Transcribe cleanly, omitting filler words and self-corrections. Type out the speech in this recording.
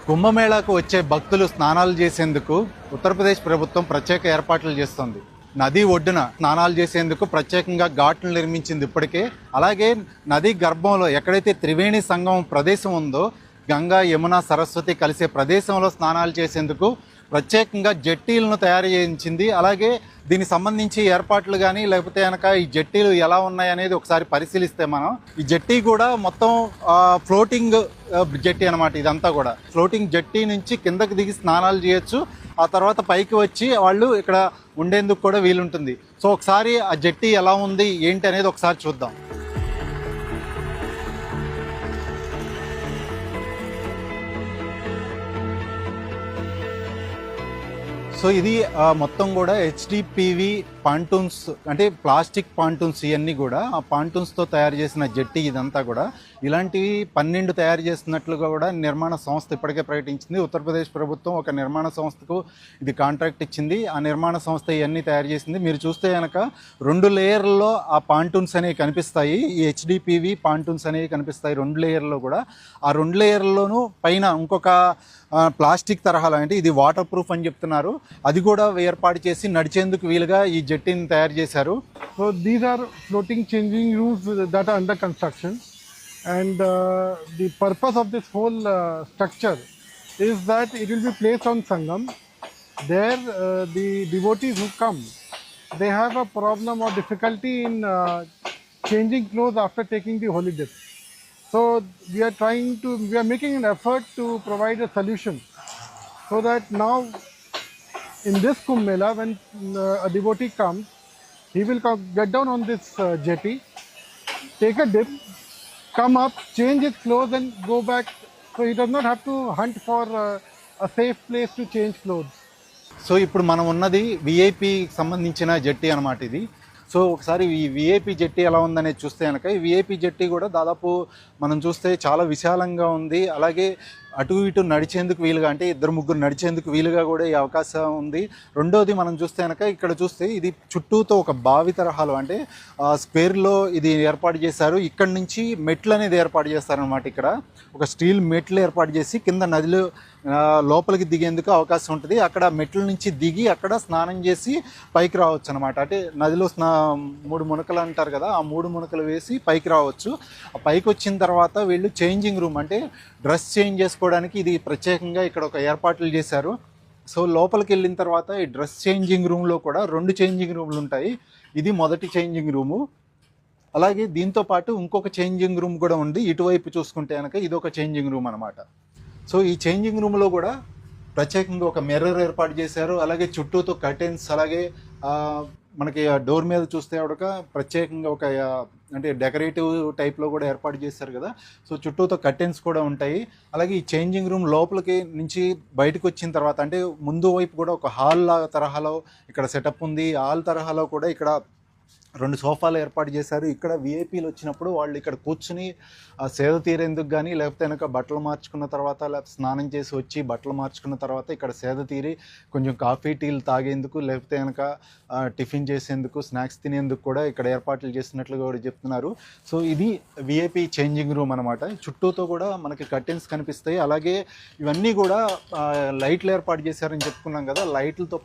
కుంభమేళాకు వచ్చే భక్తులు స్నానాలు చేసేందుకు ఉత్తరప్రదేశ్ ప్రభుత్వం ప్రత్యేక ఏర్పాట్లు చేస్తోంది. నది ఒడ్డున స్నానాలు చేసేందుకు ప్రత్యేకంగా ఘాట్లు నిర్మించింది ఇప్పటికే. అలాగే నది గర్భంలో ఎక్కడైతే త్రివేణి సంగమం ప్రదేశం ఉందో, గంగా యమున సరస్వతి కలిసే ప్రదేశంలో స్నానాలు చేసేందుకు ప్రత్యేకంగా జట్టీలను తయారు చేయించింది. అలాగే దీనికి సంబంధించి ఏర్పాట్లు కానీ లేకపోతే కనుక ఈ జట్టీలు ఎలా ఉన్నాయనేది ఒకసారి పరిశీలిస్తే మనం ఈ జట్టీ కూడా మొత్తం ఫ్లోటింగ్ జట్టీ అనమాట. ఇదంతా కూడా ఫ్లోటింగ్ జట్టీ నుంచి కిందకి దిగి స్నానాలు చేయొచ్చు. ఆ తర్వాత పైకి వచ్చి వాళ్ళు ఇక్కడ ఉండేందుకు కూడా వీలుంటుంది. సో ఒకసారి ఆ జట్టీ ఎలా ఉంది ఏంటి అనేది ఒకసారి చూద్దాం. సో ఇది మొత్తం కూడా హెచ్డిపివి పాంటూన్స్, అంటే ప్లాస్టిక్ పాంటూన్స్. ఇవన్నీ కూడా ఆ పాంటూన్స్తో తయారు చేసిన జట్టి. ఇదంతా కూడా ఇలాంటివి 12 తయారు చేస్తున్నట్లుగా కూడా నిర్మాణ సంస్థ ఇప్పటికే ప్రకటించింది. ఉత్తరప్రదేశ్ ప్రభుత్వం ఒక నిర్మాణ సంస్థకు ఇది కాంట్రాక్ట్ ఇచ్చింది. ఆ నిర్మాణ సంస్థ ఇవన్నీ తయారు చేసింది. మీరు చూస్తే కనుక 2 లేయర్లలో ఆ పాంటూన్స్ అనేవి కనిపిస్తాయి. ఈ హెచ్డిపివి పాంటూన్స్ అనేవి కనిపిస్తాయి 2 లేయర్లో కూడా. ఆ 2 లేయర్లోనూ పైన ఇంకొక ప్లాస్టిక్ తరహాలో, అంటే ఇది వాటర్ ప్రూఫ్ అని చెప్తున్నారు, అది కూడా ఏర్పాటు చేసి నడిచేందుకు వీలుగా ఈ జట్టీని తయారు చేశారు. So these are floating changing rooms that are under construction and the purpose of this whole structure is that it will be placed on Sangam. There the devotees who come, they have a problem or difficulty in changing clothes after taking the holy dip. So we are making an effort to provide a solution so that now in this Kumbh Mela, when a devotee comes, he will get down on this jetty, take a dip, come up, change his clothes and go back. So he does not have to hunt for a safe place to change clothes. So ఇప్పుడు మనం ఉన్నది విఐపికి సంబంధించిన జట్టి అనమాట ఇది. So ఒకసారి ఈ VIP Jatti ఎలా ఉందనేది చూస్తే కనుక ఈ విఐపి జట్టి కూడా దాదాపు మనం చూస్తే చాలా విశాలంగా ఉంది. అలాగే అటు ఇటు నడిచేందుకు వీలుగా, అంటే 2-3 నడిచేందుకు వీలుగా కూడా ఈ అవకాశం ఉంది. రెండోది మనం చూస్తే కనుక ఇక్కడ చూస్తే ఇది చుట్టూతో ఒక బావి తరహాలో, అంటే స్క్వేర్లో ఇది ఏర్పాటు చేశారు. ఇక్కడ నుంచి మెట్లు అనేది ఏర్పాటు చేస్తారనమాట. ఇక్కడ ఒక స్టీల్ మెట్లు ఏర్పాటు చేసి కింద నదిలో లోపలికి దిగేందుకు అవకాశం ఉంటుంది. అక్కడ మెట్ల నుంచి దిగి అక్కడ స్నానం చేసి పైకి రావచ్చు అనమాట. అంటే నదిలో 3 మునకలు అంటారు కదా, ఆ 3 మునకలు వేసి పైకి రావచ్చు. ఆ పైకి వచ్చిన తర్వాత వీళ్ళు చేంజింగ్ రూమ్, అంటే డ్రెస్ చేంజ్ చేసుకోవడానికి ఇది ప్రత్యేకంగా ఇక్కడ ఒక ఏర్పాట్లు చేశారు. సో లోపలికి వెళ్ళిన తర్వాత ఈ డ్రెస్ చేంజింగ్ రూమ్లో కూడా 2 చేంజింగ్ రూమ్లు ఉంటాయి. ఇది మొదటి చేంజింగ్ రూము. అలాగే దీంతో పాటు ఇంకొక చేంజింగ్ రూమ్ కూడా ఉంది. ఇటువైపు చూసుకుంటే కనుక ఇది ఒక చేంజింగ్ రూమ్ అనమాట. సో ఈ చేంజింగ్ రూమ్లో కూడా ప్రత్యేకంగా ఒక మిర్రర్ ఏర్పాటు చేశారు. అలాగే చుట్టూతో కర్టెన్స్, అలాగే మనకి డోర్ మీద చూస్తే ఒక ప్రత్యేకంగా ఒక అంటే డెకరేటివ్ టైప్లో కూడా ఏర్పాటు చేశారు కదా. సో చుట్టూతో కర్టెన్స్ కూడా ఉంటాయి. అలాగే ఈ చేంజింగ్ రూమ్ లోపలికి నుంచి బయటకు వచ్చిన తర్వాత, అంటే ముందు వైపు కూడా ఒక హాల్ తరహాలో ఇక్కడ సెటప్ ఉంది. హాల్ తరహాలో కూడా ఇక్కడ 2 సోఫాలు ఏర్పాటు చేశారు. ఇక్కడ విఐపీలు వచ్చినప్పుడు వాళ్ళు ఇక్కడ కూర్చుని సేద తీరేందుకు కానీ, లేకపోతే కనుక బట్టలు మార్చుకున్న తర్వాత, లేకపోతే స్నానం చేసి వచ్చి బట్టలు మార్చుకున్న తర్వాత ఇక్కడ సేద తీరి కొంచెం కాఫీ టీలు తాగేందుకు, లేకపోతే కనుక టిఫిన్ చేసేందుకు, స్నాక్స్ తినేందుకు కూడా ఇక్కడ ఏర్పాట్లు చేస్తున్నట్లుగా కూడా చెప్తున్నారు. సో ఇది విఐపీ చేంజింగ్ రూమ్ అనమాట. చుట్టూతో కూడా మనకి కర్టెన్స్ కనిపిస్తాయి. అలాగే ఇవన్నీ కూడా లైట్లు ఏర్పాటు చేశారని చెప్పుకున్నాం కదా. లైట్లతో